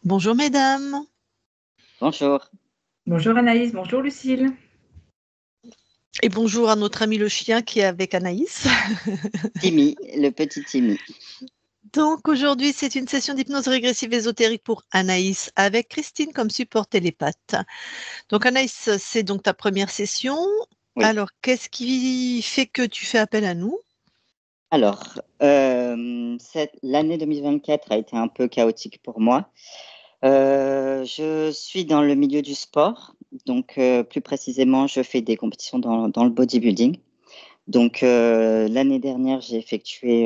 Bonjour mesdames, Bonjour. Bonjour Anaïs, bonjour Lucille. et bonjour à notre ami le chien qui est avec Anaïs. Timmy, le petit Timmy. Donc aujourd'hui, c'est une session d'hypnose régressive ésotérique pour Anaïs avec Christine comme support télépathe. Donc Anaïs, c'est donc ta première session. Oui. Alors, qu'est-ce qui fait que tu fais appel à nous? Alors, l'année 2024 a été un peu chaotique pour moi. Je suis dans le milieu du sport, donc plus précisément, je fais des compétitions dans le bodybuilding. Donc l'année dernière, j'ai effectué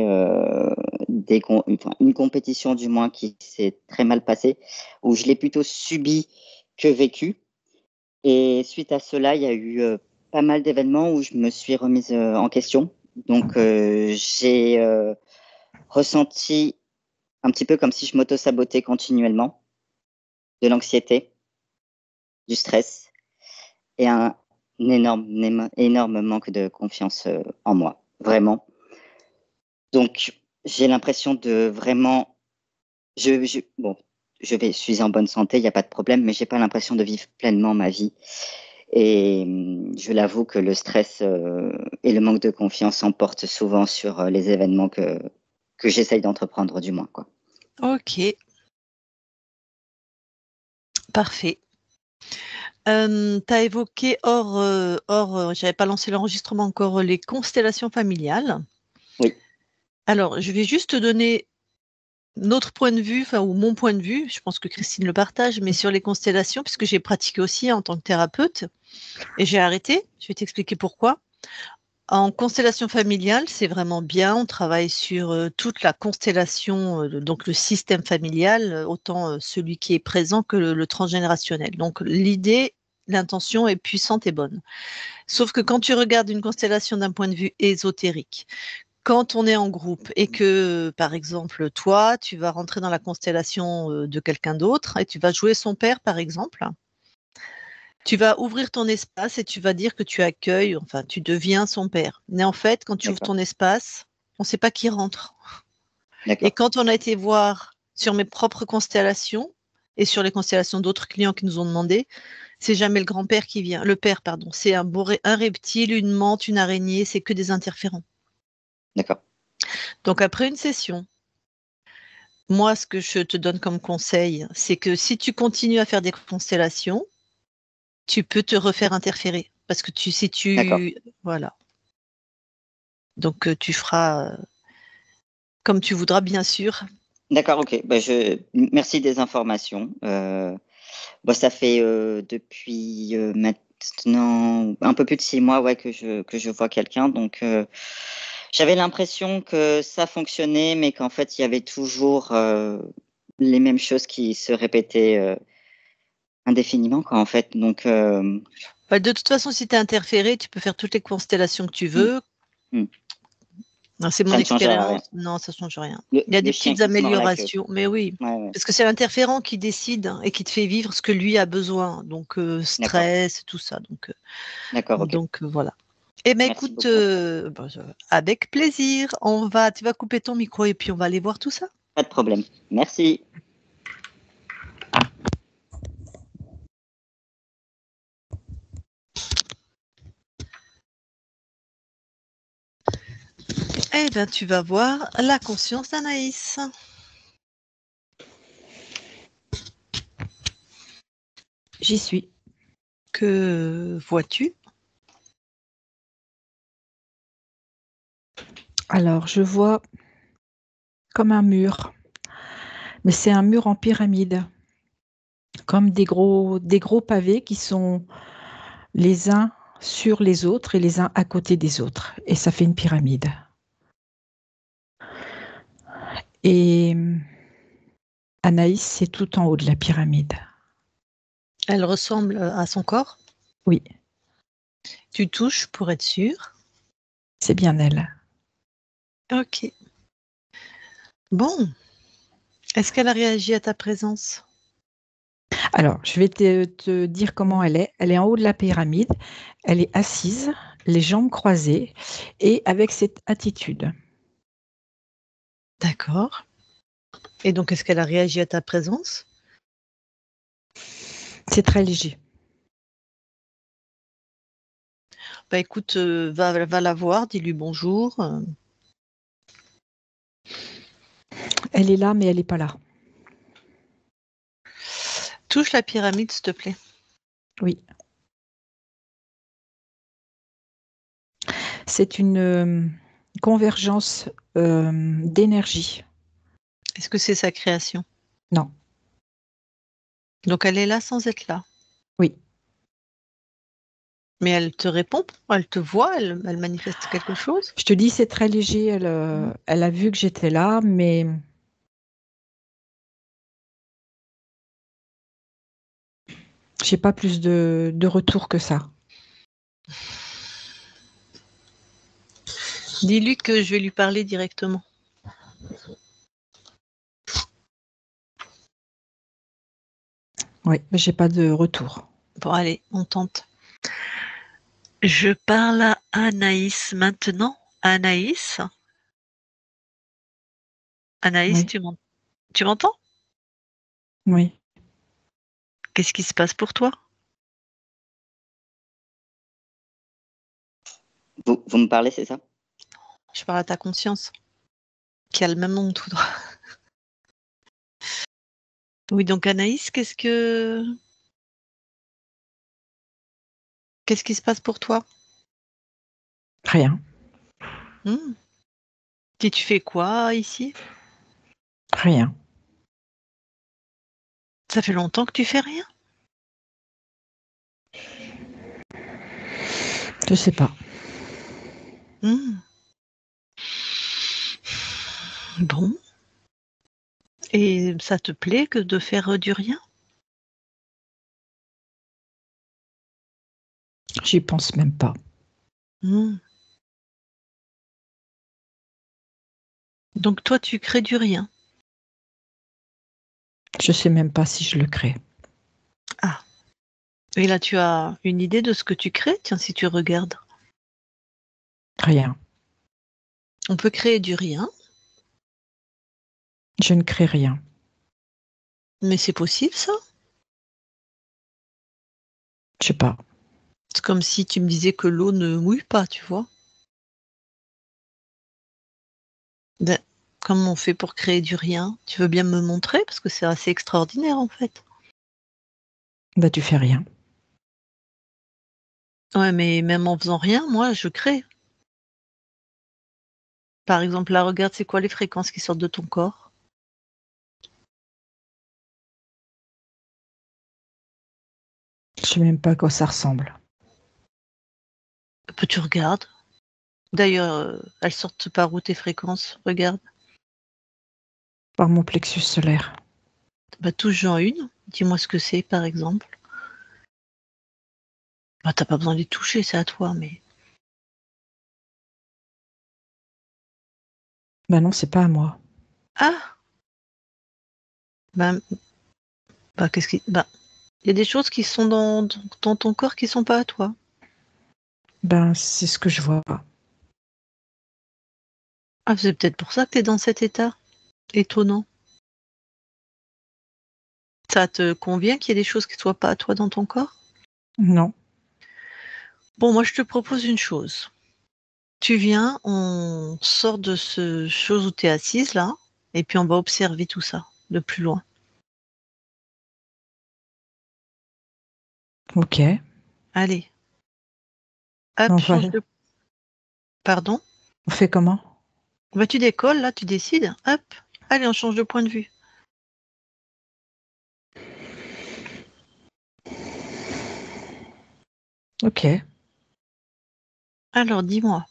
une compétition du moins qui s'est très mal passée, où je l'ai plutôt subi que vécu. Et suite à cela, il y a eu pas mal d'événements où je me suis remise en question. Donc, j'ai ressenti un petit peu comme si je m'auto-sabotais continuellement, de l'anxiété, du stress et un énorme manque de confiance en moi, vraiment. Donc, j'ai l'impression de vraiment, bon, je suis en bonne santé, il n'y a pas de problème, mais j'ai pas l'impression de vivre pleinement ma vie. Et je l'avoue que le stress et le manque de confiance emportent souvent sur les événements que j'essaye d'entreprendre, du moins, quoi. Ok, parfait. Tu as évoqué j'avais pas lancé l'enregistrement encore, les constellations familiales. Oui. Alors, je vais juste te donner notre point de vue, ou mon point de vue, je pense que Christine le partage, mais sur les constellations, puisque j'ai pratiqué aussi en tant que thérapeute, et j'ai arrêté, je vais t'expliquer pourquoi. En constellation familiale, c'est vraiment bien, on travaille sur toute la constellation, donc le système familial, autant celui qui est présent que le transgénérationnel. Donc l'idée, l'intention est puissante et bonne. Sauf que quand tu regardes une constellation d'un point de vue ésotérique, quand on est en groupe et que, par exemple, toi, tu vas rentrer dans la constellation de quelqu'un d'autre et tu vas jouer son père, par exemple, tu vas ouvrir ton espace et tu vas dire que tu accueilles, enfin, tu deviens son père. Mais en fait, quand tu ouvres D'accord. ton espace, on ne sait pas qui rentre. Et D'accord. quand on a été voir sur mes propres constellations et sur les constellations d'autres clients qui nous ont demandé, c'est jamais le grand-père qui vient, le père, pardon. C'est un reptile, une menthe, une araignée, c'est que des interférents. D'accord. Donc après une session, moi, ce que je te donne comme conseil, c'est que si tu continues à faire des constellations, tu peux te refaire interférer. Parce que si D'accord. tu. Voilà. Donc, tu feras comme tu voudras, bien sûr. D'accord, ok. Bah, merci des informations. Ça fait depuis maintenant un peu plus de 6 mois, ouais, que je vois quelqu'un. Donc, j'avais l'impression que ça fonctionnait, mais qu'en fait, il y avait toujours les mêmes choses qui se répétaient indéfiniment, quoi, en fait. Donc, Bah, de toute façon, si tu es interféré, tu peux faire toutes les constellations que tu mm, veux. mm. Non, c'est mon Ça ne changera rien. expérience. Non, ça ne change rien. Le, Il y a le des chien petites qui se mord la queue. améliorations, mais oui. Ouais, ouais. Parce que c'est l'interférent qui décide et qui te fait vivre ce que lui a besoin. Donc, D'accord. stress, tout ça. D'accord, ok. Voilà. Eh bien, Merci écoute, beaucoup. avec plaisir. Tu vas couper ton micro et puis on va aller voir tout ça. Pas de problème. Merci. Eh bien, tu vas voir la conscience d'Anaïs. J'y suis. Que vois-tu? Alors, je vois comme un mur, mais c'est un mur en pyramide, comme des gros pavés qui sont les uns sur les autres et les uns à côté des autres. Et ça fait une pyramide. Et Anaïs, c'est tout en haut de la pyramide. Elle ressemble à son corps? Oui, Tu touches pour être sûr. c'est bien elle. Ok. Bon. Est-ce qu'elle a réagi à ta présence? Alors, je vais te dire comment elle est. Elle est en haut de la pyramide. Elle est assise, les jambes croisées et avec cette attitude. D'accord. Et donc, est-ce qu'elle a réagi à ta présence? C'est très léger. Bah écoute, va la voir, dis-lui bonjour. Elle est là, mais elle n'est pas là. Touche la pyramide, s'il te plaît. Oui. C'est une convergence d'énergie. Est-ce que c'est sa création? Non. Donc elle est là sans être là. Oui. Mais elle te répond, elle te voit, elle manifeste quelque chose? Je te dis, c'est très léger. Elle a vu que j'étais là, mais j'ai pas plus de retour que ça. Dis-lui que je vais lui parler directement. Oui, mais j'ai pas de retour. Bon, allez, on tente. Je parle à Anaïs maintenant. Anaïs? Anaïs, Oui. tu m'entends? Oui. Qu'est-ce qui se passe pour toi? Vous me parlez, c'est ça? Je parle à ta conscience, qui a le même nom que toi. Oui, donc Anaïs, qu'est-ce qui se passe pour toi? Rien. Et tu fais quoi ici? Rien. Ça fait longtemps que tu fais rien? Je sais pas. Bon. Et ça te plaît que de faire du rien? J'y pense même pas. Donc toi, tu crées du rien. Je sais même pas si je le crée. Ah. Et là, tu as une idée de ce que tu crées? Tiens, si tu regardes. Rien. On peut créer du rien, Je ne crée rien. mais c'est possible, ça? Je sais pas. C'est comme si tu me disais que l'eau ne mouille pas, tu vois? Ben, comment on fait pour créer du rien? Tu veux bien me montrer? Parce que c'est assez extraordinaire, en fait. Bah, tu fais rien. Ouais, mais même en faisant rien, moi, je crée. Par exemple, là, regarde, c'est quoi les fréquences qui sortent de ton corps? Je sais même pas à quoi ça ressemble. Tu regardes. D'ailleurs, elles sortent par où tes fréquences? Regarde. Par mon plexus solaire. Bah, touche-en une. Dis-moi ce que c'est, par exemple. Bah, t'as pas besoin de les toucher, c'est à toi, mais. Bah non, c'est pas à moi. Ah! Bah, qu'est-ce qui. Bah, il y a des choses qui sont dans ton corps qui sont pas à toi. Ben, c'est ce que je vois. Ah, c'est peut-être pour ça que t'es dans cet état. Étonnant. Ça te convient qu'il y ait des choses qui soient pas à toi dans ton corps? Non. Bon, moi, je te propose une chose. Tu viens, on sort de ce chose où tu es assise là, et puis on va observer tout ça de plus loin. Ok. Allez, hop, On va... change de. Pardon? On fait comment? Bah, tu décolles là, tu décides. Hop, allez, on change de point de vue. Ok. Alors, dis-moi.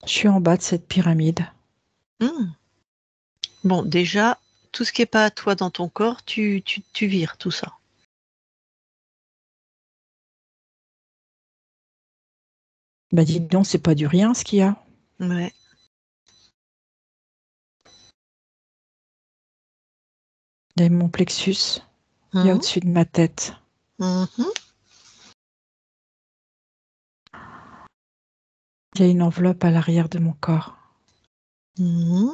Je suis en bas de cette pyramide. Hmm. Bon, déjà, tout ce qui est pas à toi dans ton corps, tu vires tout ça. Bah dis donc, c'est pas du rien ce qu'il y a. Ouais. Il y a mon plexus. Il y a Mhm. au-dessus de ma tête. Mhm. Il y a une enveloppe à l'arrière de mon corps. Mhm.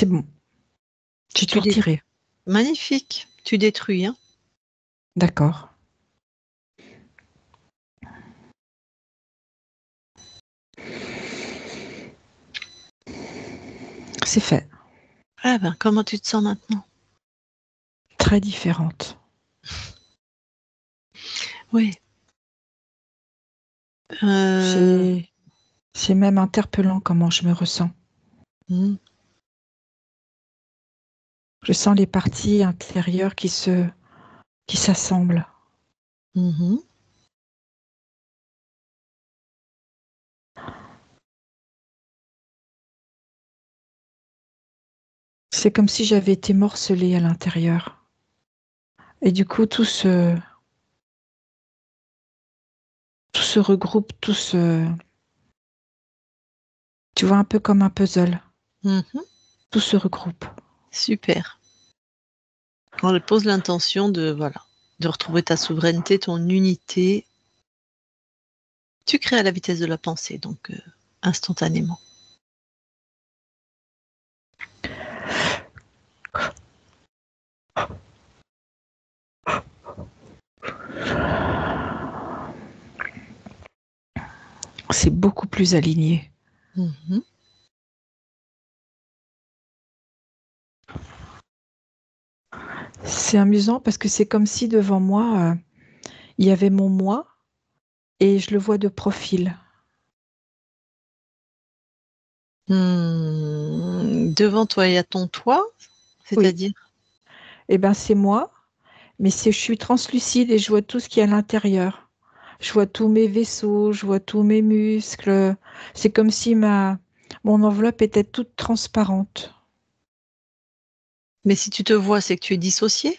C'est bon. J'ai tout Tu dé- retiré. Magnifique. Tu détruis, hein. D'accord. C'est fait. Ah ben, comment tu te sens maintenant? Très différente. Oui. Euh, C'est même interpellant comment je me ressens. hmm. Je sens les parties intérieures qui s'assemblent. Mhm. C'est comme si j'avais été morcelée à l'intérieur. Et du coup, tout se regroupe, tu vois, un peu comme un puzzle. Mhm. Tout se regroupe. Super. On pose l'intention de retrouver ta souveraineté, ton unité. Tu crées à la vitesse de la pensée, donc instantanément. C'est beaucoup plus aligné. Mhm. C'est amusant parce que c'est comme si devant moi, il y avait mon moi et je le vois de profil. Devant toi, il y a ton toit, Oui, c'est-à-dire? et ben c'est moi, mais je suis translucide et je vois tout ce qu'il y a à l'intérieur. Je vois tous mes vaisseaux, je vois tous mes muscles. C'est comme si mon enveloppe était toute transparente. Mais si tu te vois, c'est que tu es dissocié.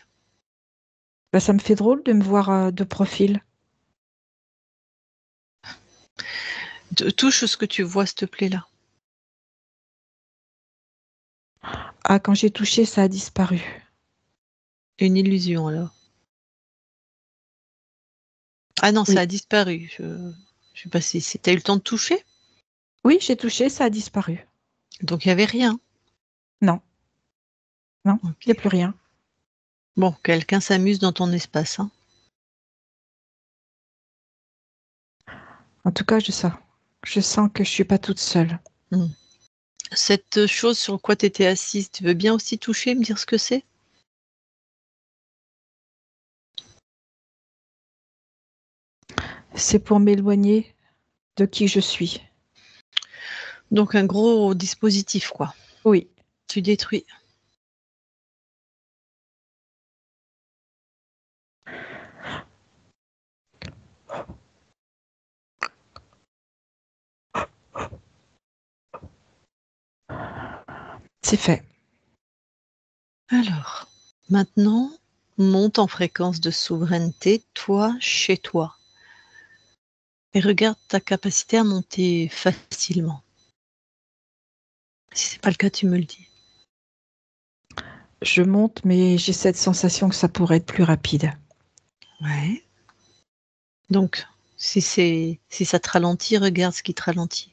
Ben, ça me fait drôle de me voir de profil. Touche ce que tu vois, s'il te plaît, là. Ah, quand j'ai touché, ça a disparu. Une illusion, alors. Ah non, ça Oui, a disparu. Je sais pas si t'as eu le temps de toucher. oui, j'ai touché, ça a disparu. Donc, il n'y avait rien. Non, non, il n'y a Ok. plus rien. Bon, quelqu'un s'amuse dans ton espace, hein. En tout cas, je sens que je suis pas toute seule. Hmm. Cette chose sur quoi tu étais assise, tu veux bien aussi toucher, me dire ce que c'est? C'est pour m'éloigner de qui je suis. Donc, un gros dispositif, quoi. Oui, Tu détruis. c'est fait. Alors, maintenant, monte en fréquence de souveraineté, toi, chez toi. Et regarde ta capacité à monter facilement. Si c'est pas le cas, tu me le dis. Je monte, mais j'ai cette sensation que ça pourrait être plus rapide. Ouais. Donc, si ça te ralentit, regarde ce qui te ralentit.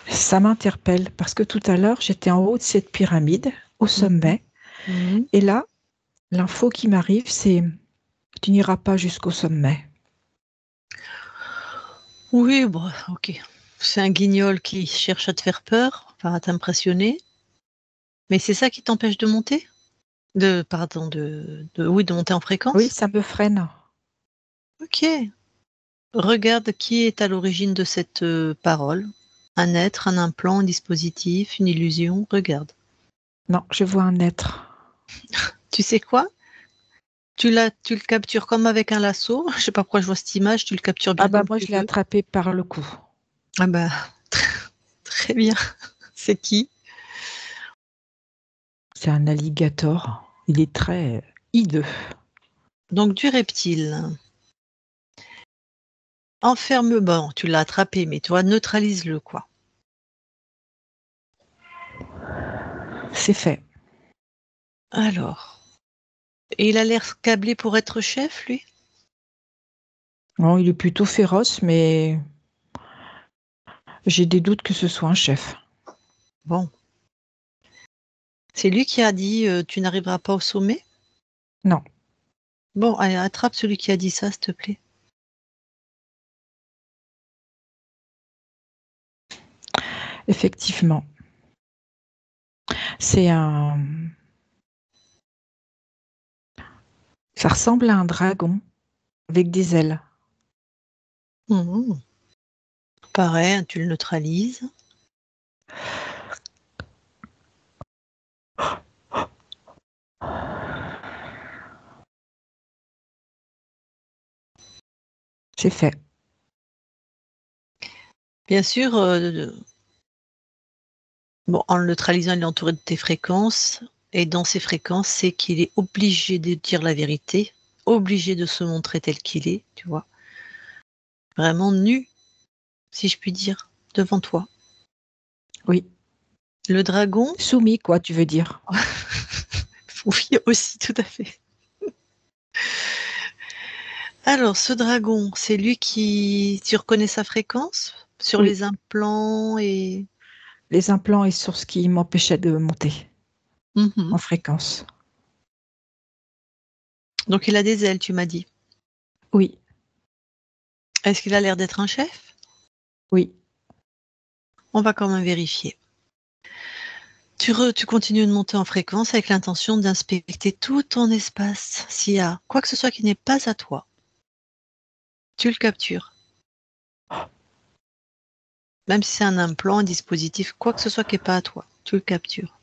Ça m'interpelle parce que tout à l'heure, j'étais en haut de cette pyramide, au Mhm. sommet. Mhm. Et là, l'info qui m'arrive, c'est tu n'iras pas jusqu'au sommet. Oui, bon, ok. C'est un guignol qui cherche à te faire peur, enfin à t'impressionner. Mais c'est ça qui t'empêche de monter? Pardon, oui, de monter en Oui, fréquence? ça me freine. Ok. Regarde qui est à l'origine de cette parole. Un être, un implant, un dispositif, une illusion. Regarde. Non, je vois un être. Tu sais quoi? Tu le captures comme avec un lasso. Je sais pas pourquoi je vois cette image. Tu le captures Ah bien bah comme moi, tu je l'ai veux. attrapé par le cou. Ah bah, très bien. C'est qui? C'est un alligator. Il est très hideux. Donc du reptile. Enferme, bon, tu l'as attrapé, mais tu vois, neutralise-le, quoi. C'est fait. Alors. Et il a l'air câblé pour être chef, lui? Bon, il est plutôt féroce, mais J'ai des doutes que ce soit un chef. Bon. C'est lui qui a dit tu n'arriveras pas au sommet? Non. Bon, allez, attrape celui qui a dit ça, s'il te plaît. Effectivement. C'est un... Ça ressemble à un dragon avec des ailes. Pareil, tu le neutralises. C'est fait. Bien sûr, bon, en le neutralisant, il est entouré de tes fréquences. Et dans ces fréquences, c'est qu'il est obligé de dire la vérité, obligé de se montrer tel qu'il est, tu vois. Vraiment nu, si je puis dire, devant toi. Oui. Le dragon. Soumis, quoi, tu veux dire? Oui, aussi, tout à fait. Alors, ce dragon, c'est lui qui... Tu reconnais sa fréquence sur Oui. les implants et... Les implants et sur ce qui m'empêchait de monter en fréquence. Donc, il a des ailes, tu m'as dit. Oui. Est-ce qu'il a l'air d'être un chef? Oui. On va quand même vérifier. Tu continues de monter en fréquence avec l'intention d'inspecter tout ton espace. S'il y a quoi que ce soit qui n'est pas à toi, tu le captures. Même si c'est un implant, un dispositif, quoi que ce soit qui n'est pas à toi, tu le captures.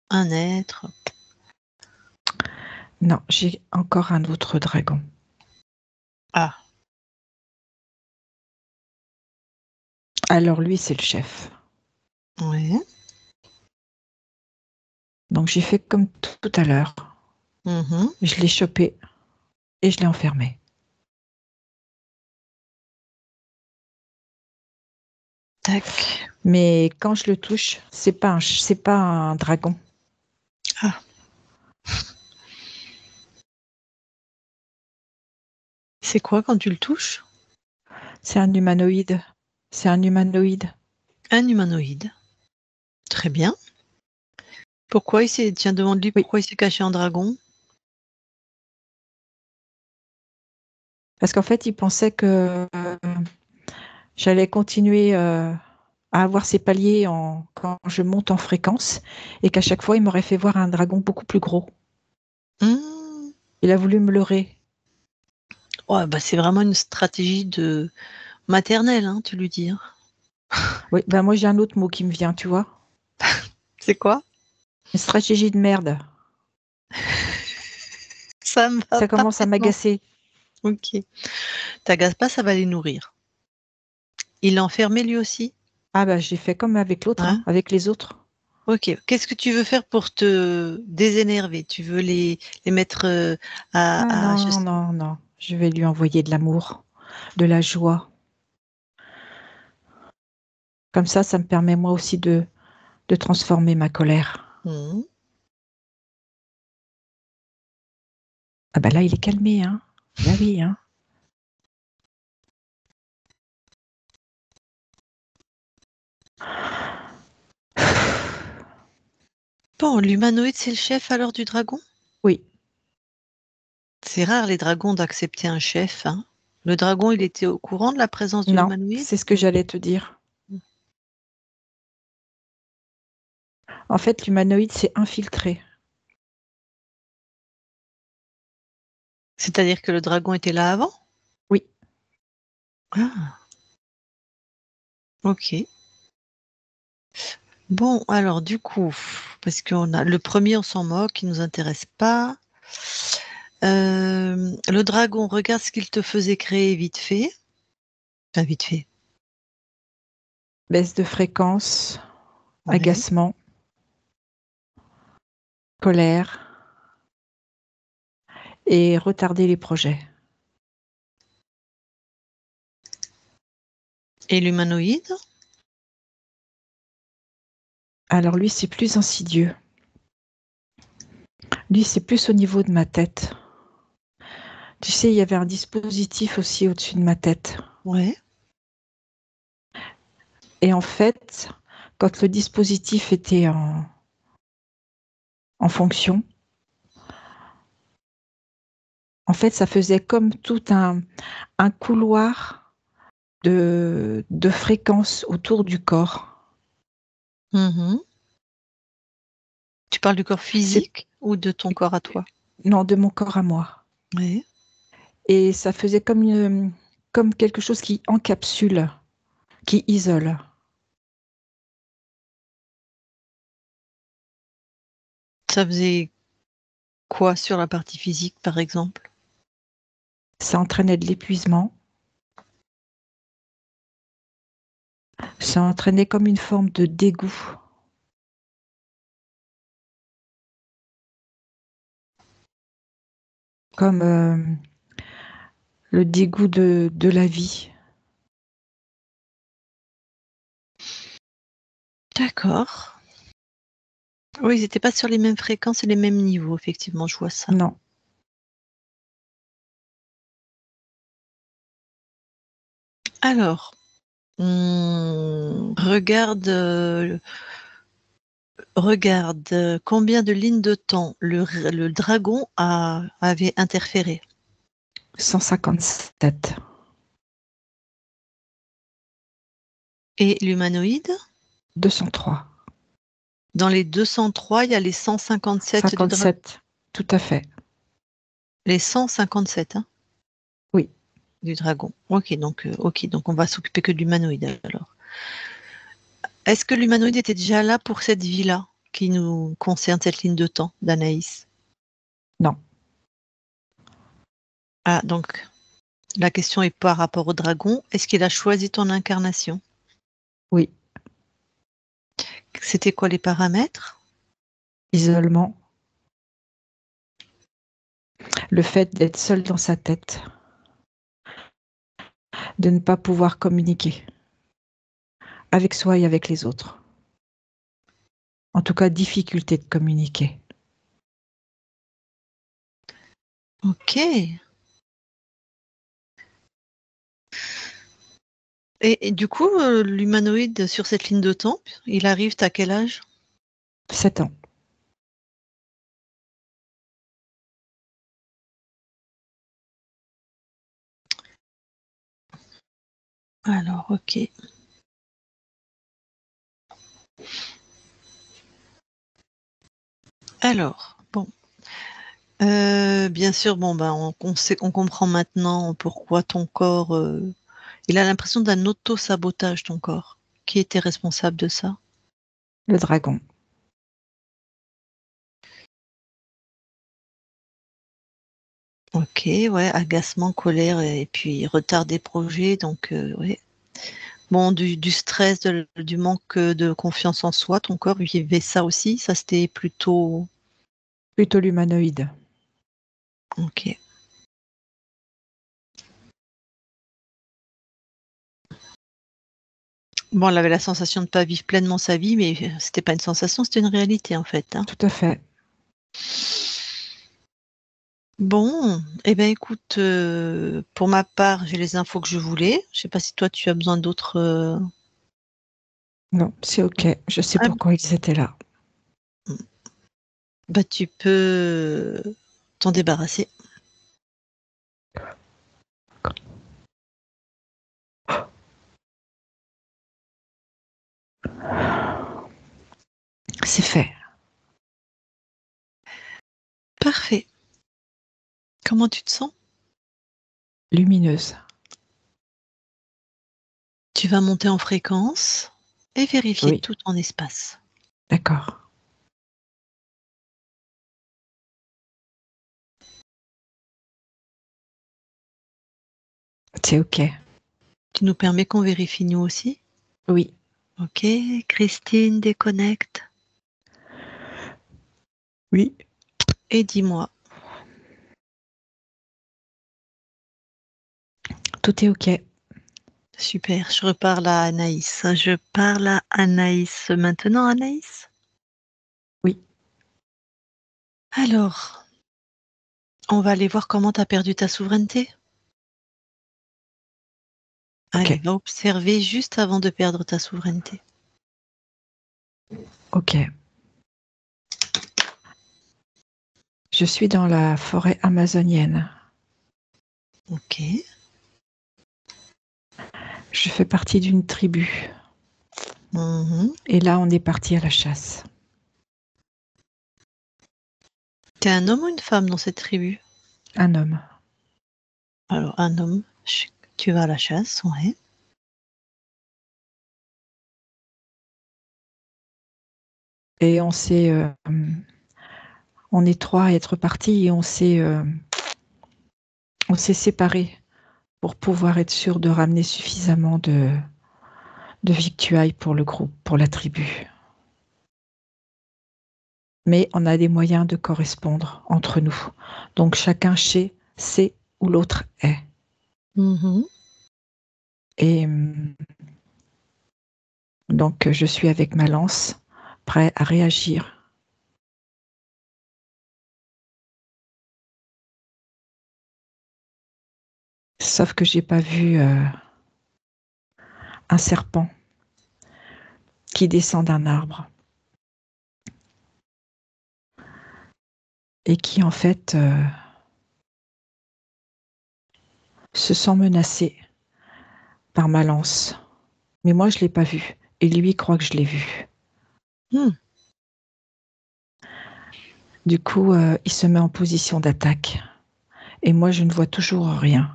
Un être. Non, j'ai encore un autre dragon. Ah. Alors lui, c'est le chef. Ouais. Donc j'ai fait comme tout à l'heure. Je l'ai chopé et je l'ai enfermé. Tac. Mais quand je le touche, c'est pas un dragon. Ah. C'est quoi quand tu le touches? C'est un humanoïde. C'est un humanoïde. Un humanoïde. Très bien. Pourquoi il s'est... Tiens, demande-lui pourquoi il s'est caché en dragon. Parce qu'en fait, il pensait que j'allais continuer à avoir ces paliers quand je monte en fréquence et qu'à chaque fois, il m'aurait fait voir un dragon beaucoup plus gros. Il a voulu me leurrer. Ouais, bah c'est vraiment une stratégie de maternelle, hein, tu lui dis. Oui, ben moi j'ai un autre mot qui me vient, tu vois. C'est quoi? Une stratégie de merde. Ça me va Ça commence à parfaitement. m'agacer. Ok. T'agaces pas, ça va les nourrir. Il l'a enfermé lui aussi? Ah bah j'ai fait comme avec l'autre, Hein? avec les autres. Ok. Qu'est-ce que tu veux faire pour te désénerver? Tu veux les mettre Ah non, non, non. Je vais lui envoyer de l'amour, de la joie. Comme ça me permet moi aussi de transformer ma colère. Ah bah là, il est calmé, hein. Bah oui, hein. Bon, l'humanoïde, c'est le chef alors du dragon? Oui. C'est rare les dragons d'accepter un chef, hein. Le dragon, il était au courant de la présence de Non, l'humanoïde? c'est ce que j'allais te dire. En fait, l'humanoïde s'est infiltré. C'est-à-dire que le dragon était là avant? Oui. Ah. Ok. Bon, alors du coup, parce qu'on a le premier, on s'en moque, il nous intéresse pas. Le dragon, regarde ce qu'il te faisait créer vite fait. Enfin, vite fait. Baisse de fréquence, Ouais. agacement, colère et retarder les projets. Et l'humanoïde? Alors lui, c'est plus insidieux. Lui, c'est plus au niveau de ma tête. Tu sais, il y avait un dispositif aussi au-dessus de ma tête. Ouais. Et en fait, quand le dispositif était en fonction, en fait, ça faisait comme tout un couloir de fréquences autour du corps. Mhm. Tu parles du corps C'est physique ou de ton corps à toi? non, de mon corps à moi. Oui. Et ça faisait comme quelque chose qui encapsule, qui isole. Ça faisait quoi sur la partie physique, par exemple? Ça entraînait de l'épuisement. Ça entraînait comme une forme de dégoût. Comme le dégoût de la vie. D'accord. Oui, ils n'étaient pas sur les mêmes fréquences et les mêmes niveaux, effectivement, je vois ça. Non. Alors, regarde combien de lignes de temps le dragon avait interféré. 157. Et l'humanoïde, 203. dans les 203, il y a les 157 du dragon. 57. Tout à fait. Les 157, hein, Oui. du dragon. Ok, donc on va s'occuper que de l'humanoïde alors. Est-ce que l'humanoïde était déjà là pour cette vie-là qui nous concerne, cette ligne de temps d'Anaïs? Non. Ah, donc la question est par rapport au dragon. Est-ce qu'il a choisi ton incarnation? Oui. C'était quoi les paramètres? Isolement. Le fait d'être seul dans sa tête. De ne pas pouvoir communiquer. Avec soi et avec les autres. En tout cas, difficulté de communiquer. Ok. Et du coup, l'humanoïde sur cette ligne de temps, il arrive à quel âge? 7 ans. Alors, ok. Alors, bon. Bien sûr, bon, ben, on comprend maintenant pourquoi ton corps, il a l'impression d'un auto-sabotage, ton corps. Qui était responsable de ça? Le dragon. Ok, ouais, agacement, colère et puis retard des projets, donc ouais. Bon, du stress, du manque de confiance en soi, ton corps vivait ça aussi. Ça, c'était plutôt Plutôt l'humanoïde. ok. Bon, elle avait la sensation de ne pas vivre pleinement sa vie, mais c'était pas une sensation, c'était une réalité en fait, hein. Tout à fait. Bon, eh ben écoute, pour ma part, j'ai les infos que je voulais. Je sais pas si toi tu as besoin d'autres. Non, c'est OK. Je sais Ah, pourquoi ils étaient là. bah tu peux t'en débarrasser. C'est fait. Parfait. Comment tu te sens? Lumineuse. Tu vas monter en fréquence et vérifier Oui, tout en espace. d'accord. C'est OK. Tu nous permets qu'on vérifie nous aussi? Oui, Ok, Christine, déconnecte oui. et dis-moi. Tout est OK. Super, je reparle à Anaïs. Je parle à Anaïs maintenant, Anaïs. Oui. Alors, on va aller voir comment tu as perdu ta souveraineté. Allez, va observer juste avant de perdre ta souveraineté. Ok. Je suis dans la forêt amazonienne. Ok. Je fais partie d'une tribu. Et là, on est parti à la chasse. T'es un homme ou une femme dans cette tribu? Un homme. Alors, un homme, tu vas à la chasse, ouais. Et on est trois à être partis et on s'est séparés pour pouvoir être sûr de ramener suffisamment de victuailles pour le groupe, pour la tribu. Mais on a des moyens de correspondre entre nous. Donc chacun sait où l'autre est. Et donc je suis avec ma lance, prêt à réagir. Sauf que j'ai pas vu un serpent qui descend d'un arbre et qui en fait se sent menacé par ma lance. Mais moi je l'ai pas vu et lui croit que je l'ai vu. Du coup, il se met en position d'attaque et moi je ne vois toujours rien.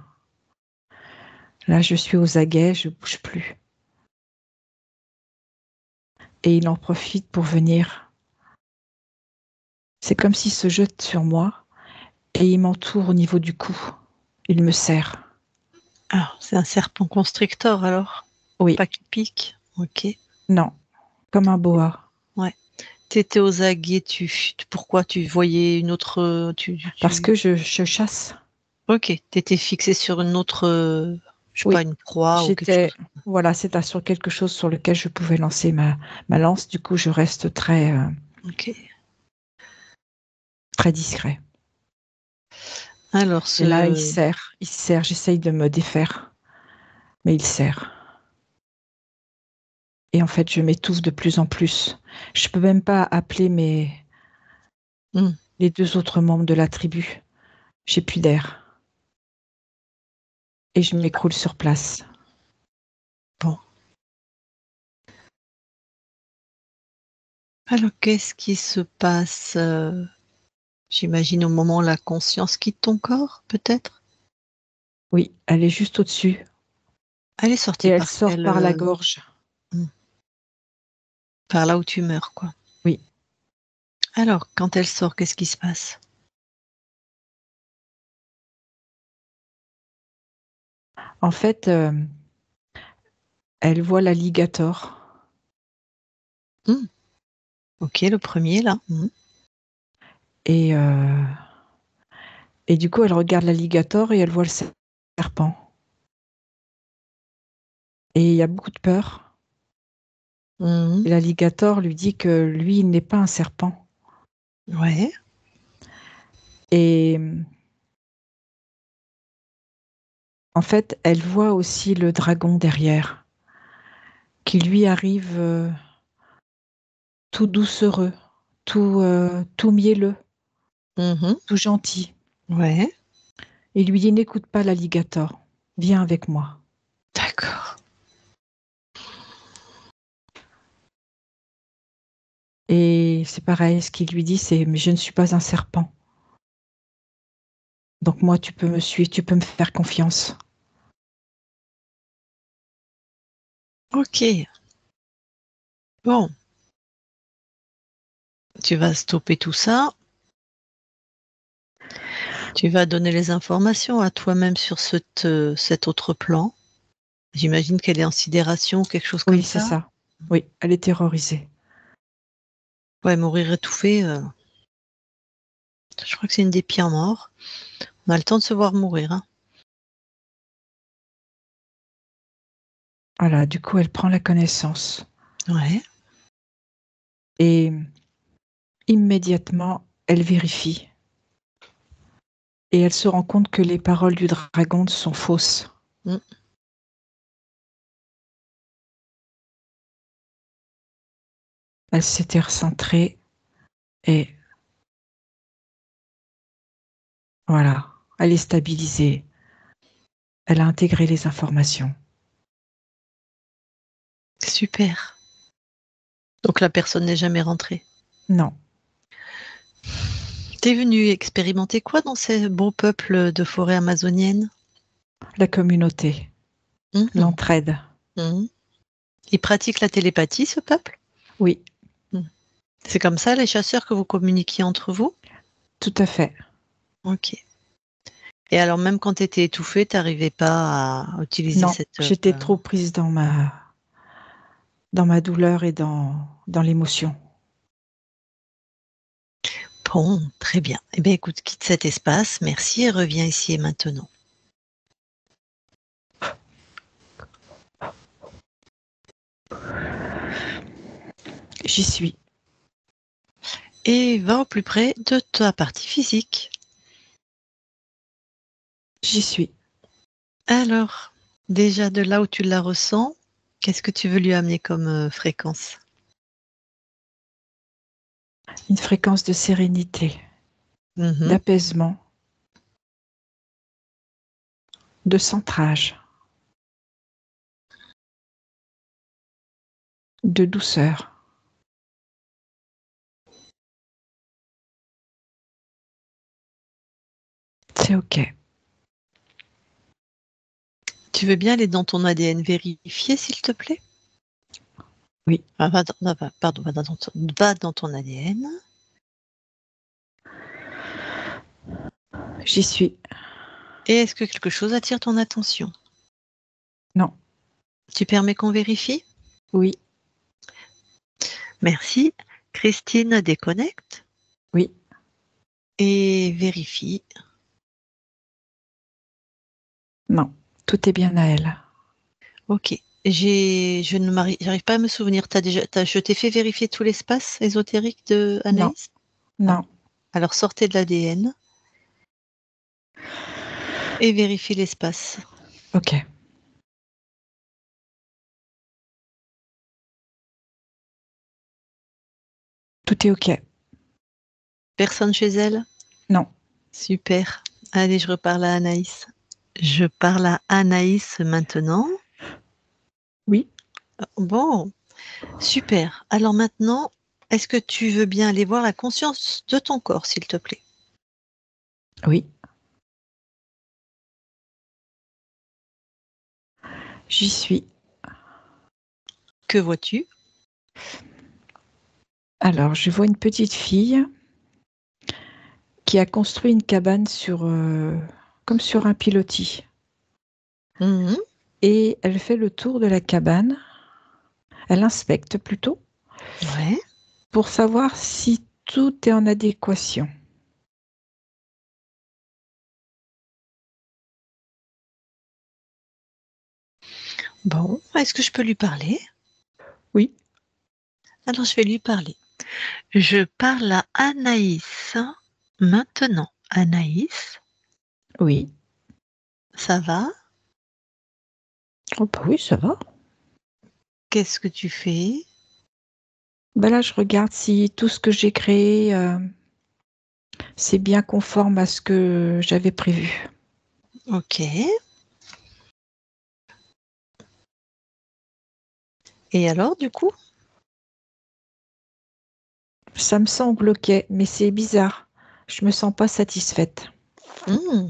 Là, je suis aux aguets, je bouge plus. Et il en profite pour venir. C'est comme s'il se jette sur moi et il m'entoure au niveau du cou. Il me serre. Ah, c'est un serpent constrictor alors? Oui. Pas qui pique? Ok. Non, comme un boa. Ouais. T'étais aux aguets, pourquoi tu voyais une autre... Parce que je chasse. Ok, t'étais fixé sur une autre, je sais pas, une proie ou quelque chose. Voilà, c'était sur quelque chose sur lequel je pouvais lancer ma lance. Du coup, je reste très, très discret. Alors, Et là, il serre. J'essaye de me défaire, mais il serre. Et en fait, je m'étouffe de plus en plus. Je peux même pas appeler les deux autres membres de la tribu. J'ai plus d'air. Et je m'écroule sur place. Bon. Alors, qu'est-ce qui se passe? J'imagine au moment la conscience quitte ton corps, peut-être? Oui, elle est juste au-dessus. Elle est sortie Et elle par sort par la gorge. Par là où tu meurs, quoi. Oui. Alors, quand elle sort, qu'est-ce qui se passe? En fait, elle voit l'alligator. Ok, le premier, là. Et du coup, elle regarde l'alligator et elle voit le serpent. Et il y a beaucoup de peur. Et l'alligator lui dit que lui, il n'est pas un serpent. Ouais. Et en fait, elle voit aussi le dragon derrière, qui lui arrive tout doucereux, tout mielleux, tout gentil. Ouais. Et lui dit, n'écoute pas l'alligator, viens avec moi. D'accord. Et c'est pareil, ce qu'il lui dit, c'est, mais je ne suis pas un serpent. Donc moi, tu peux me suivre, tu peux me faire confiance. Ok. Bon. Tu vas stopper tout ça. Tu vas donner les informations à toi-même sur cet autre plan. J'imagine qu'elle est en sidération ou quelque chose comme Oui, ça. c'est ça. Oui, elle est terrorisée. Ouais, mourir étouffée, je crois que c'est une des pires morts. On a le temps de se voir mourir. Hein. Voilà, du coup, elle prend la connaissance. Ouais. Et immédiatement, elle vérifie. Et elle se rend compte que les paroles du dragon sont fausses. Elle s'était recentrée et voilà, elle est stabilisée. Elle a intégré les informations. Super. Donc la personne n'est jamais rentrée. Non, T'es venu expérimenter quoi dans ces beaux peuples de forêt amazonienne? la communauté, Mhm, l'entraide. mhm. Ils pratiquent la télépathie, ce peuple? Oui, C'est comme ça, les chasseurs, que vous communiquiez entre vous? tout à fait. Ok. Et alors, même quand tu étais étouffée, tu n'arrivais pas à utiliser Non, cette... j'étais trop prise dans ma douleur et dans l'émotion. Bon, très bien. Eh bien, écoute, quitte cet espace, merci, et reviens ici et maintenant. J'y suis. Et va au plus près de ta partie physique. J'y suis. Alors, déjà de là où tu la ressens, qu'est-ce que tu veux lui amener comme fréquence? Une fréquence de sérénité, Mhm. d'apaisement, de centrage, de douceur. C'est OK. Tu veux bien aller dans ton ADN vérifier, s'il te plaît? Oui. Ah, pardon, va dans ton ADN. J'y suis. Et est-ce que quelque chose attire ton attention? Non. Tu permets qu'on vérifie? Oui. Merci. Christine déconnecte Oui. et vérifie. Non. Tout est bien à elle. Ok. J'arrive pas à me souvenir. Je t'ai fait vérifier tout l'espace ésotérique de Non. Anaïs? Ah. Non. Alors sortez de l'ADN et vérifiez l'espace. OK. Tout est OK. Personne chez elle? Non. Super. Allez, je reparle à Anaïs. Je parle à Anaïs maintenant. Oui. Bon, super. Alors maintenant, est-ce que tu veux bien aller voir la conscience de ton corps, s'il te plaît? Oui. J'y suis. Que vois-tu? Alors, je vois une petite fille qui a construit une cabane comme sur un pilotis. Mhm. Et elle fait le tour de la cabane. Elle inspecte plutôt Ouais. pour savoir si tout est en adéquation. Bon, est-ce que je peux lui parler? Oui. Alors, je vais lui parler. Je parle à Anaïs maintenant. Anaïs, Oui. ça va? Oh bah oui, ça va. Qu'est-ce que tu fais? Ben là, je regarde si tout ce que j'ai créé, c'est bien conforme à ce que j'avais prévu. Ok. Et alors, du coup? Ça me semble OK, mais c'est bizarre. Je me sens pas satisfaite. Hmm.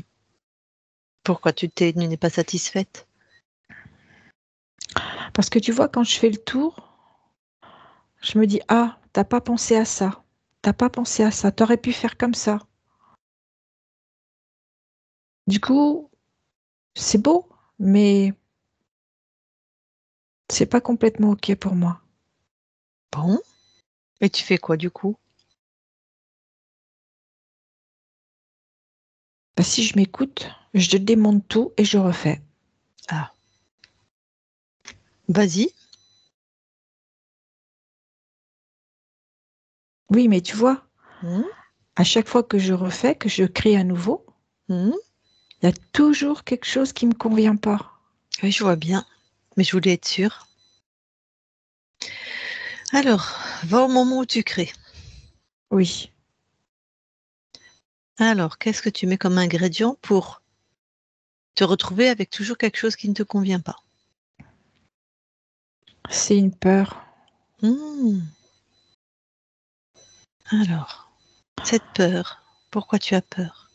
Pourquoi tu n'es pas satisfaite? Parce que tu vois, quand je fais le tour, je me dis, ah, t'as pas pensé à ça. T'as pas pensé à ça. T'aurais pu faire comme ça. Du coup, c'est beau, mais c'est pas complètement OK pour moi. Bon. Et tu fais quoi, du coup? Ben, si je m'écoute, je démonte tout et je refais. Ah, vas-y. Oui, mais tu vois, Hmm. à chaque fois que je refais, que je crée à nouveau, Hmm. il y a toujours quelque chose qui me convient pas. Oui, je vois bien. Mais je voulais être sûre. Alors, va au moment où tu crées. Oui. Alors, qu'est-ce que tu mets comme ingrédient pour te retrouver avec toujours quelque chose qui ne te convient pas? C'est une peur. Alors, cette peur, pourquoi tu as peur?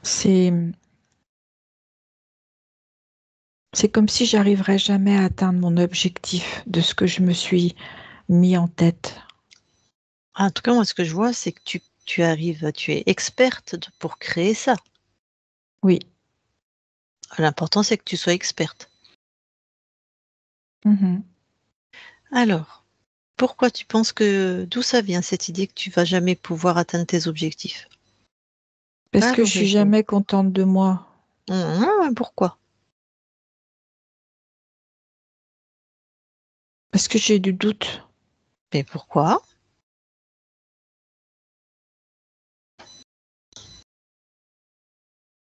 C'est comme si j'arriverais jamais à atteindre mon objectif de ce que je me suis mis en tête. En tout cas, moi, ce que je vois, c'est que tu arrives, tu es experte pour créer ça. Oui. L'important, c'est que tu sois experte. Mhm. Alors, pourquoi tu penses d'où ça vient cette idée que tu vas jamais pouvoir atteindre tes objectifs? Parce À que je suis l'origine. jamais contente de moi. Pourquoi? Parce que j'ai du doute. Mais pourquoi?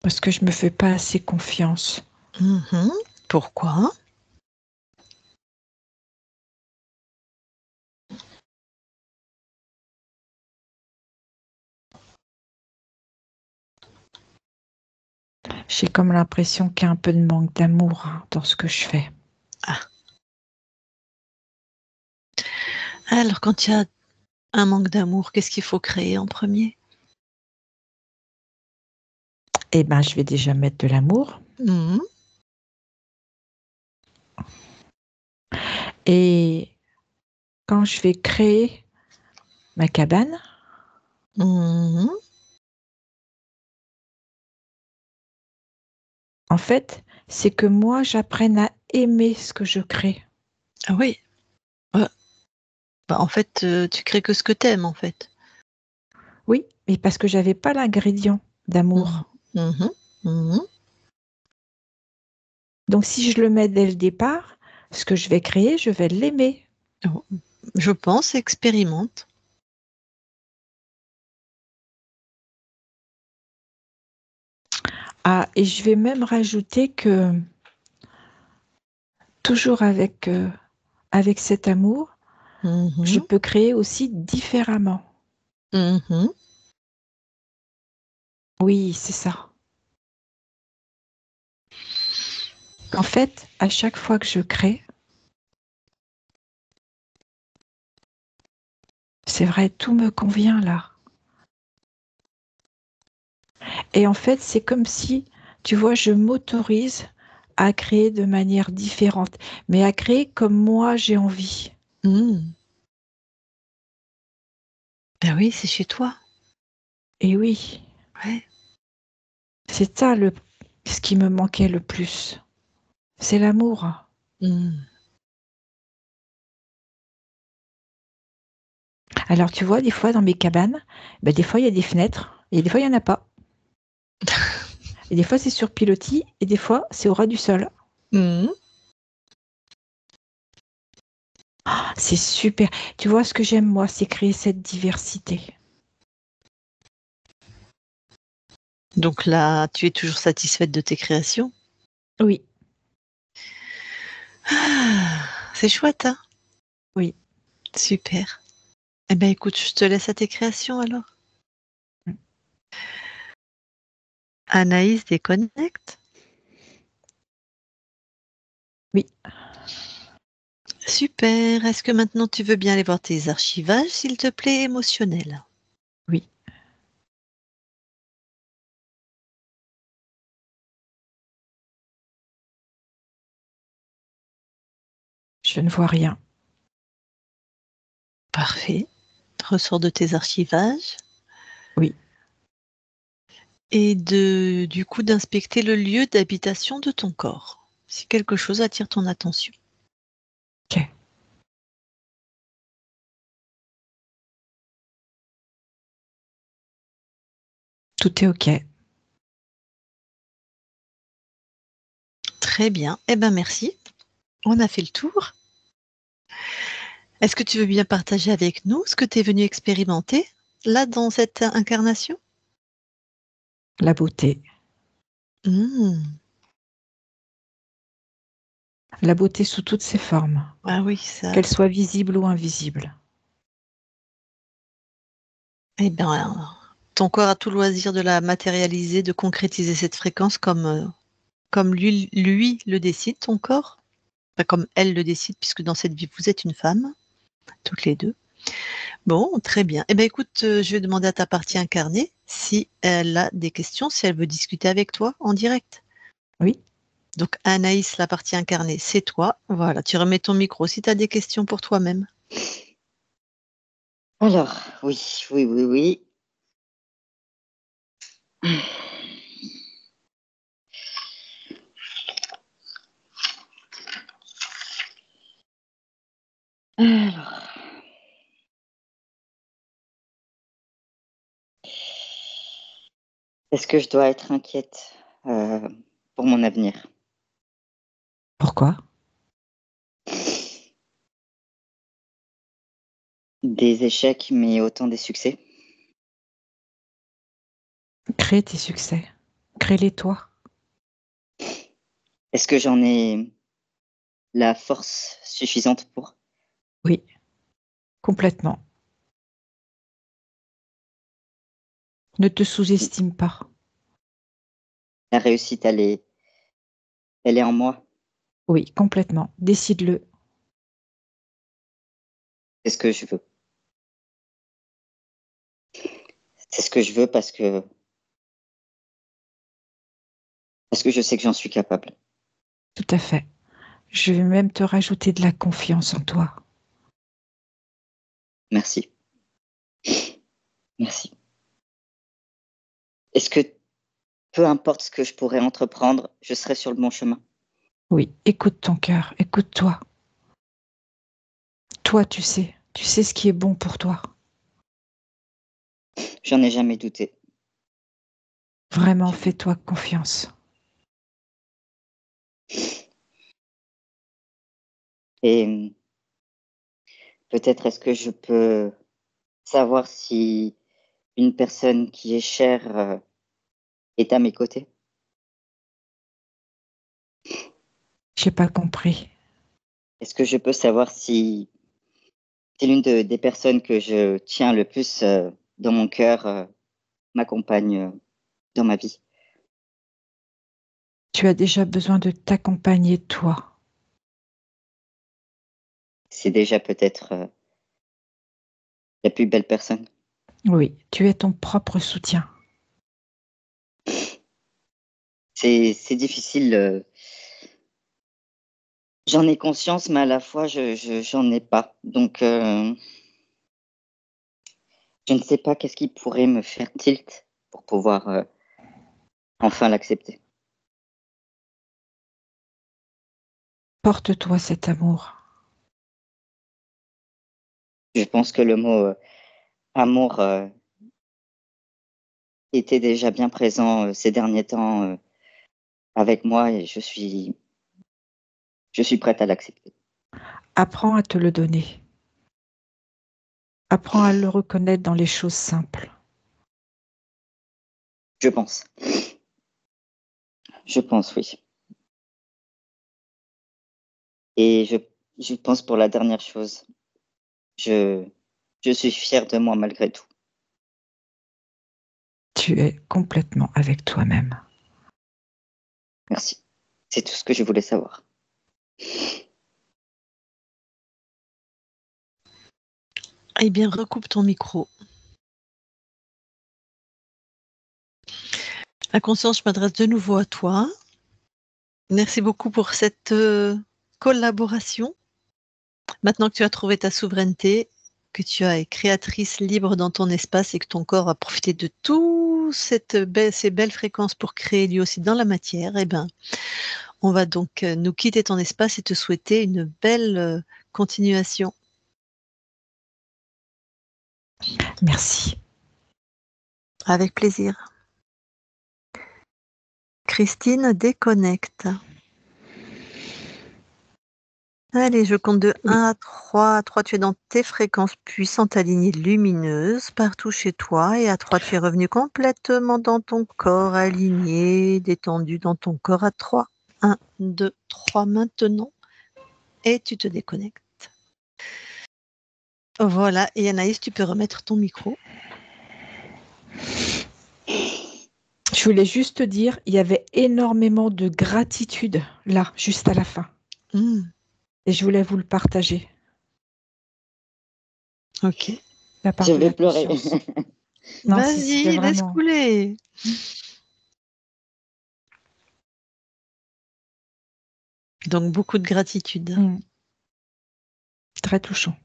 Parce que je me fais pas assez confiance. Pourquoi? J'ai comme l'impression qu'il y a un peu de manque d'amour dans ce que je fais. Ah. Alors, quand il y a un manque d'amour, qu'est-ce qu'il faut créer en premier? Eh ben, je vais déjà mettre de l'amour. Et quand je vais créer ma cabane, en fait, c'est que moi, j'apprenne à aimer ce que je crée. Ah oui. En fait, tu crées que ce que t'aimes, en fait. Oui, mais parce que j'avais pas l'ingrédient d'amour. Donc, si je le mets dès le départ, ce que je vais créer, je vais l'aimer. Je pense, expérimente. Ah, et je vais même rajouter que, toujours avec cet amour, je peux créer aussi différemment. Oui, c'est ça. En fait, à chaque fois que je crée, c'est vrai, tout me convient là. Et en fait, c'est comme si, tu vois, je m'autorise à créer de manière différente, mais à créer comme moi j'ai envie. Ben oui, c'est chez toi. Et oui, Ouais. c'est ça ce qui me manquait le plus. C'est l'amour. Alors, tu vois, des fois, dans mes cabanes, ben, des fois, il y a des fenêtres, et des fois, il n'y en a pas. Et des fois, c'est sur pilotis, et des fois, c'est au ras du sol. Ah, c'est super. Tu vois, ce que j'aime, moi, c'est créer cette diversité. Donc là, tu es toujours satisfaite de tes créations? Oui, C'est chouette, hein? oui. Super. Eh ben écoute, je te laisse à tes créations alors. Anaïs déconnecte. Oui. Super. Est-ce que maintenant tu veux bien aller voir tes archivages, s'il te plaît, émotionnels? Oui. Je ne vois rien. Parfait. Ressors de tes archivages. Oui. Et du coup, d'inspecter le lieu d'habitation de ton corps, si quelque chose attire ton attention. Ok. Tout est ok. Très bien. Eh ben merci. On a fait le tour. Est-ce que tu veux bien partager avec nous ce que tu es venu expérimenter là dans cette incarnation? La beauté. La beauté sous toutes ses formes, Ah oui, ça. qu'elle soit visible ou invisible. Eh bien, ton corps a tout loisir de la matérialiser, de concrétiser cette fréquence comme lui le décide, ton corps. Enfin, comme elle le décide, puisque dans cette vie, vous êtes une femme, toutes les deux. Bon, très bien. Eh bien, écoute, je vais demander à ta partie incarnée si elle a des questions, si elle veut discuter avec toi en direct. Oui. Donc, Anaïs, la partie incarnée, c'est toi. Voilà, tu remets ton micro si tu as des questions pour toi-même. Alors, oui. Alors, est-ce que je dois être inquiète pour mon avenir? Pourquoi? Des échecs, mais autant des succès. Crée tes succès. Crée-les toi. Est-ce que j'en ai la force suffisante pour? Oui, complètement. Ne te sous-estime pas. La réussite, elle est en moi. Oui, complètement. Décide-le. C'est ce que je veux. C'est ce que je veux parce que je sais que j'en suis capable. Tout à fait. Je vais même te rajouter de la confiance en toi. Merci. Merci. Est-ce que peu importe ce que je pourrais entreprendre, je serai sur le bon chemin? Oui, écoute ton cœur, écoute-toi. Toi, tu sais ce qui est bon pour toi. J'en ai jamais douté. Vraiment, fais-toi confiance. Et peut-être est-ce que je peux savoir si une personne qui est chère est à mes côtés? J'ai pas compris. Est-ce que je peux savoir si l'une des personnes que je tiens le plus dans mon cœur m'accompagne dans ma vie? Tu as déjà besoin de t'accompagner toi. C'est déjà peut-être la plus belle personne. Oui, tu es ton propre soutien. C'est difficile. J'en ai conscience, mais à la fois, j'en ai pas. Donc, je ne sais pas qu'est-ce qui pourrait me faire tilt pour pouvoir enfin l'accepter. Porte-toi cet amour. Je pense que le mot amour était déjà bien présent ces derniers temps avec moi et je suis prête à l'accepter. Apprends à te le donner. Apprends à le reconnaître dans les choses simples. Je pense. Je pense, oui. Et je pense pour la dernière chose, je suis fière de moi malgré tout. Tu es complètement avec toi-même. Merci. C'est tout ce que je voulais savoir. Eh bien, recoupe ton micro. La conscience, je m'adresse de nouveau à toi. Merci beaucoup pour cette collaboration. Maintenant que tu as trouvé ta souveraineté, que tu es créatrice libre dans ton espace et que ton corps a profité de toutes ces belles fréquences pour créer lui aussi dans la matière, eh ben, on va donc nous quitter ton espace et te souhaiter une belle continuation. Merci. Avec plaisir. Christine déconnecte. Allez, je compte de 1 à 3. À 3, tu es dans tes fréquences puissantes, alignées, lumineuses, partout chez toi. Et à 3, tu es revenu complètement dans ton corps, aligné, détendu dans ton corps à 3. 1, 2, 3 maintenant. et tu te déconnectes. Voilà, et Anaïs, tu peux remettre ton micro. Je voulais juste te dire, il y avait énormément de gratitude là, juste à la fin. Et je voulais vous le partager. Ok. La part Je de vais la pleurer. conscience. Non, c'était Vas-y, laisse vraiment... couler. Donc, beaucoup de gratitude. Très touchant.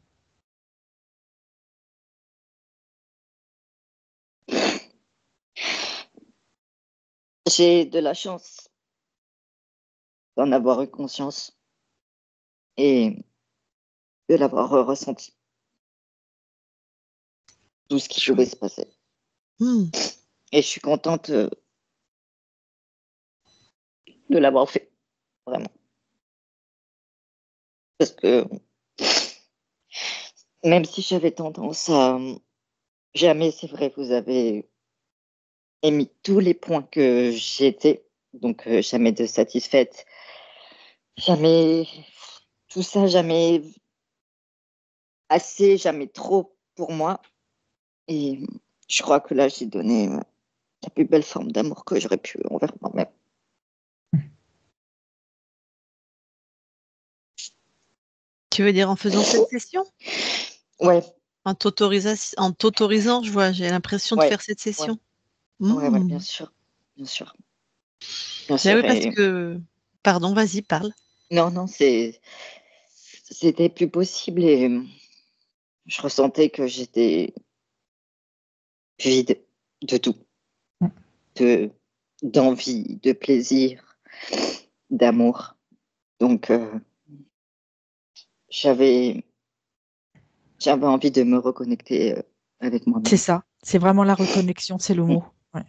J'ai de la chance d'en avoir eu conscience et de l'avoir ressenti. Tout ce qui pouvait se passer. Et je suis contente de l'avoir fait, vraiment. Parce que même si j'avais tendance à jamais, c'est vrai, vous avez émis tous les points que j'étais, donc jamais de satisfaite, jamais tout ça, jamais assez, jamais trop pour moi. Et je crois que là, j'ai donné la plus belle forme d'amour que j'aurais pu envers moi-même. Tu veux dire en faisant cette session? Ouais. En t'autorisant, j'ai l'impression de faire cette session. Ouais, bien sûr. Bien sûr. Bien Ben sûr. oui, parce que... Pardon, vas-y, parle. Non, c'était plus possible et je ressentais que j'étais vide de tout. D'envie, de plaisir, d'amour. Donc, j'avais envie de me reconnecter avec moi-même. C'est ça. C'est vraiment la reconnexion, c'est le mot. Ouais.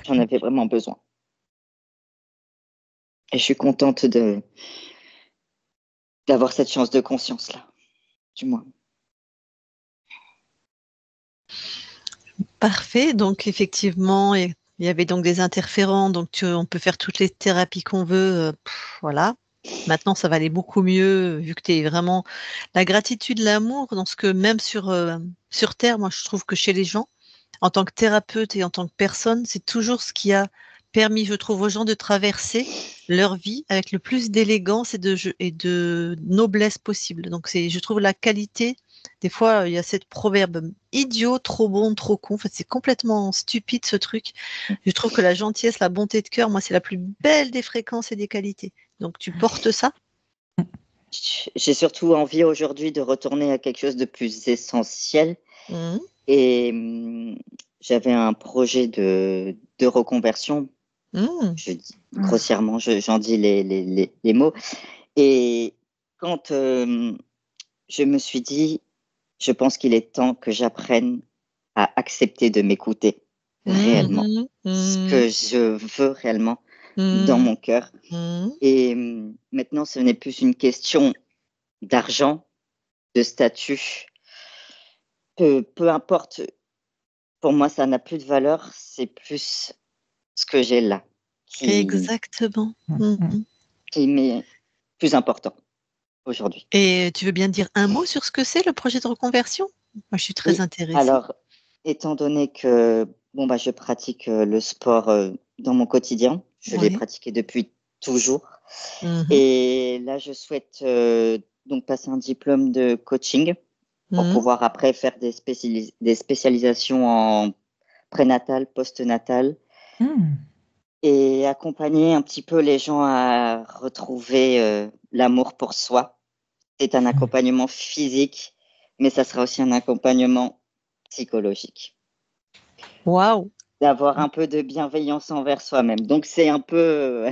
J'en avais vraiment besoin. Et je suis contente d'avoir cette chance de conscience-là, du moins. Parfait. Donc, effectivement, il y avait donc des interférents. Donc, on peut faire toutes les thérapies qu'on veut. Voilà. Maintenant, ça va aller beaucoup mieux vu que tu es vraiment la gratitude, l'amour, dans ce que même sur Terre, moi, je trouve que chez les gens, en tant que thérapeute et en tant que personne, c'est toujours ce qui a permis, je trouve, aux gens de traverser leur vie avec le plus d'élégance et de noblesse possible. Donc, je trouve la qualité. Des fois, il y a cette proverbe idiot, trop bon, trop con. En fait, c'est complètement stupide ce truc. Je trouve que la gentillesse, la bonté de cœur, moi, c'est la plus belle des fréquences et des qualités. Donc, tu portes ça? J'ai surtout envie aujourd'hui de retourner à quelque chose de plus essentiel. Et j'avais un projet de reconversion. Je dis grossièrement, j'en dis les mots. Et quand je me suis dit, je pense qu'il est temps que j'apprenne à accepter de m'écouter réellement, ce que je veux réellement dans mon cœur. Et maintenant, ce n'est plus une question d'argent, de statut. Peu importe, pour moi, ça n'a plus de valeur. C'est plus ce que j'ai là Exactement. qui m'est plus important aujourd'hui. Et tu veux bien dire un mot sur ce que c'est le projet de reconversion? Moi, je suis très intéressée. Alors, étant donné que je pratique le sport dans mon quotidien, je l'ai pratiqué depuis toujours. Et là, je souhaite donc passer un diplôme de coaching pour pouvoir après faire des spécialisations en prénatal, postnatal et accompagner un petit peu les gens à retrouver l'amour pour soi. C'est un accompagnement physique, mais ça sera aussi un accompagnement psychologique. Waouh! D'avoir un peu de bienveillance envers soi-même. Donc, c'est un peu...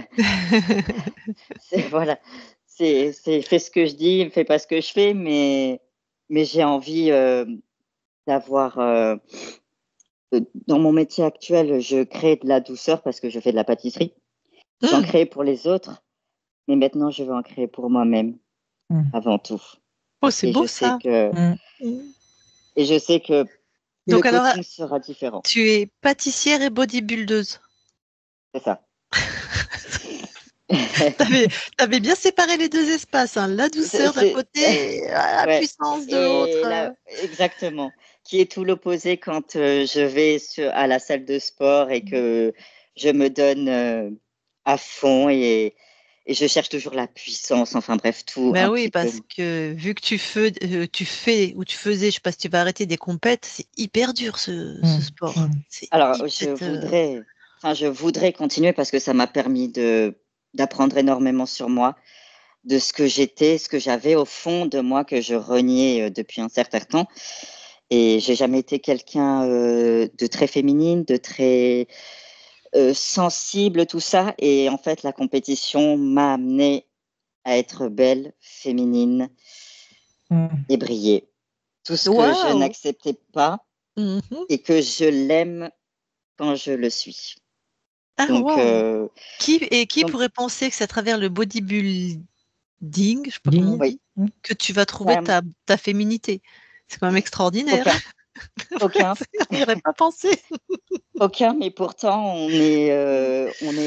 voilà. C'est fais ce que je dis, fais pas ce que je fais, mais j'ai envie d'avoir... dans mon métier actuel, je crée de la douceur parce que je fais de la pâtisserie. J'en crée pour les autres, mais maintenant, je veux en créer pour moi-même avant tout. Oh, c'est beau ça! Et je sais que donc, le alors, coaching sera différent. Tu es pâtissière et bodybuildeuse. C'est ça. T'avais bien séparé les deux espaces, hein. La douceur d'un côté, la Ouais. puissance de Et l'autre. là, exactement. Qui est tout l'opposé quand je vais à la salle de sport et que je me donne à fond et je cherche toujours la puissance. Enfin bref, tout Ben un oui, petit peu. parce que vu que tu fais ou tu faisais, je sais pas si tu vas arrêter des compètes, c'est hyper dur ce sport. C'est Alors, hyper. je voudrais continuer parce que ça m'a permis d'apprendre énormément sur moi, de ce que j'étais, ce que j'avais au fond de moi que je reniais depuis un certain temps. Et j'ai jamais été quelqu'un de très féminine, de très sensible, tout ça. Et en fait, la compétition m'a amenée à être belle, féminine et briller. Tout ce que je Waouh! n'acceptais pas Mhm. et que je l'aime quand je le suis. Ah Donc, waouh! Qui donc pourrait penser que c'est à travers le bodybuilding, je sais pas comment on oui, dit, que tu vas trouver ouais, ta féminité? C'est quand même extraordinaire. aucun, aucun, On n'y aurait pas pensé. aucun, mais pourtant on est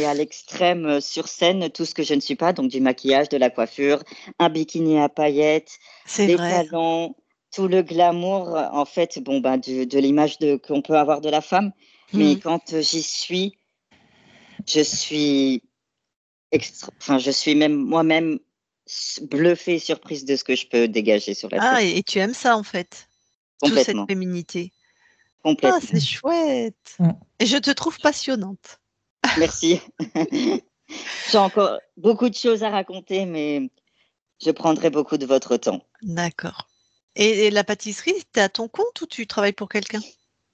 à l'extrême sur scène, tout ce que je ne suis pas, donc du maquillage, de la coiffure, un bikini à paillettes, C'est des vrai. talons, tout le glamour, en fait, bon, ben, de l'image qu'on peut avoir de la femme. Mais Mm. quand j'y suis, je suis enfin, je suis même moi-même bluffée et surprise de ce que je peux dégager sur la scène. Ah, et tu aimes ça en fait, toute cette Complètement, féminité. Ah, complètement. c'est chouette. Et je te trouve passionnante. Merci. J'ai encore beaucoup de choses à raconter, mais je prendrai beaucoup de votre temps. D'accord. Et la pâtisserie, tu es à ton compte ou tu travailles pour quelqu'un?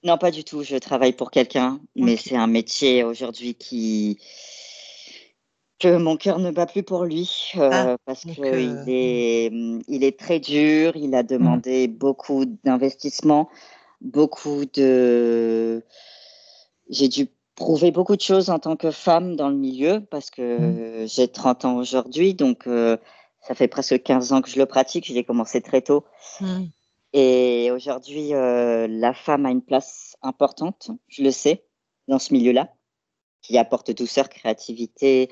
Non, pas du tout. Je travaille pour quelqu'un, mais Ok. c'est un métier aujourd'hui que mon cœur ne bat plus pour lui Ah, parce donc il est très dur. Il a demandé beaucoup d'investissement, beaucoup de. J'ai dû prouver beaucoup de choses en tant que femme dans le milieu parce que j'ai 30 ans aujourd'hui, donc ça fait presque 15 ans que je le pratique. J'ai commencé très tôt. hmm. Et aujourd'hui, la femme a une place importante, je le sais, dans ce milieu-là, qui apporte douceur, créativité,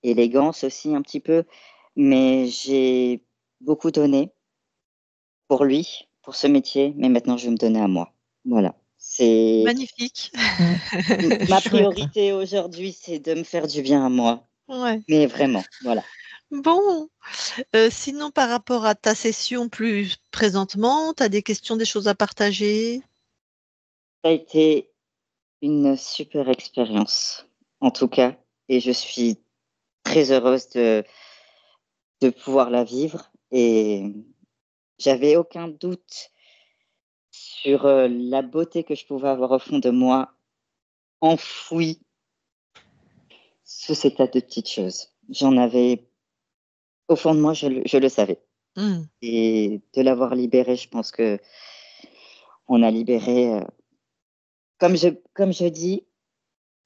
élégance aussi un petit peu. Mais j'ai beaucoup donné pour lui, pour ce métier, mais maintenant je vais me donner à moi. Voilà. C'est Magnifique. ma Chouette. priorité aujourd'hui, c'est de me faire du bien à moi. Ouais. Mais vraiment, voilà. Bon, sinon par rapport à ta session plus présentement, tu as des questions, des choses à partager? Ça a été une super expérience, en tout cas, et je suis très heureuse de pouvoir la vivre. Et j'avais aucun doute sur la beauté que je pouvais avoir au fond de moi, enfouie sous ces tas de petites choses. J'en avais, au fond de moi, je le savais. Hmm. Et de l'avoir libéré, je pense que on a libéré. Comme je dis,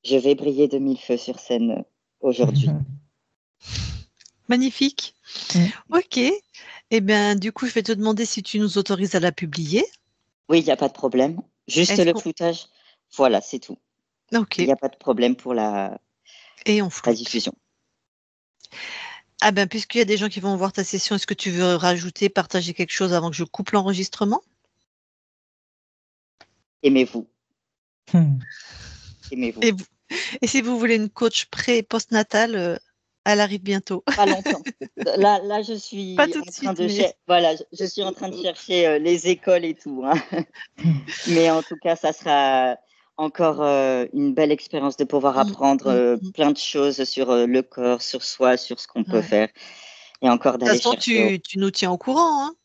je vais briller de mille feux sur scène aujourd'hui. Magnifique. Ok. Eh bien, du coup, je vais te demander si tu nous autorises à la publier. Oui, il n'y a pas de problème. Juste Est-ce le qu'on... floutage, voilà, c'est tout. Ok. Il n'y a pas de problème pour la Et on floute. diffusion. Ah ben, puisqu'il y a des gens qui vont voir ta session, est-ce que tu veux rajouter, partager quelque chose avant que je coupe l'enregistrement? Aimez-vous, aimez-vous. Et, et si vous voulez une coach pré- et post-natale, elle arrive bientôt. Pas longtemps. Là, je Pas suis tout de en train suite, de mais voilà, je suis en train de chercher les écoles et tout, hein. Mais en tout cas, ça sera encore une belle expérience de pouvoir Mm, apprendre mm, mm. plein de choses sur le corps, sur soi, sur ce qu'on peut Ouais. faire et encore De toute d'aller façon, chercher. tu nous tiens au courant, hein.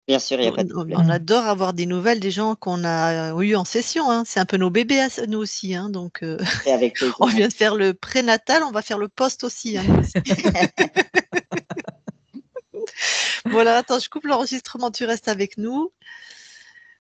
Bien sûr, il n'y a pas de problème. On adore avoir des nouvelles des gens qu'on a eu en session, hein. C'est un peu nos bébés, nous aussi, hein. Donc, C'est avec on plaisir. vient de faire le prénatal, on va faire le post aussi, hein, nous aussi. Voilà, attends, je coupe l'enregistrement, tu restes avec nous.